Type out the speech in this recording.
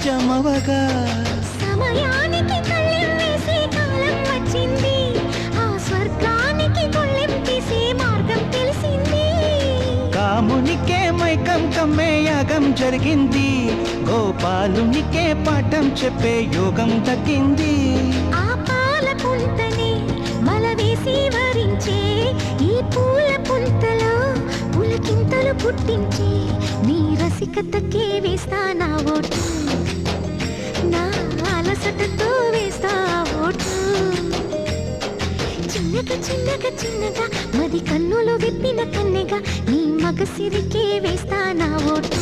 జమవగా సమయానికి కళ్ళెం వేసే కాలం వచ్చింది, ఆ స్వర్గానికి గొళ్ళెం తీసే మార్గం తెలిసింది. కామునికే మైకం కమ్మే యాగం జరిగింది, గోపాలునికే పాఠం చెప్పే యోగం దక్కింది. ఆ పాల పుంతని మలవేసి వరించే ఈ పూల పుంతలో పులకింతలు పుట్టించే నీ రసికతకే వేస్తా నా ఓటు, నా అలసటతో వేస్తా ఓటు. చిన్నగా చిన్నగా చిన్నగా మది కన్నులు విప్పిన కన్నెగా నీ మగసిరికే వేస్తా నా ఓటు.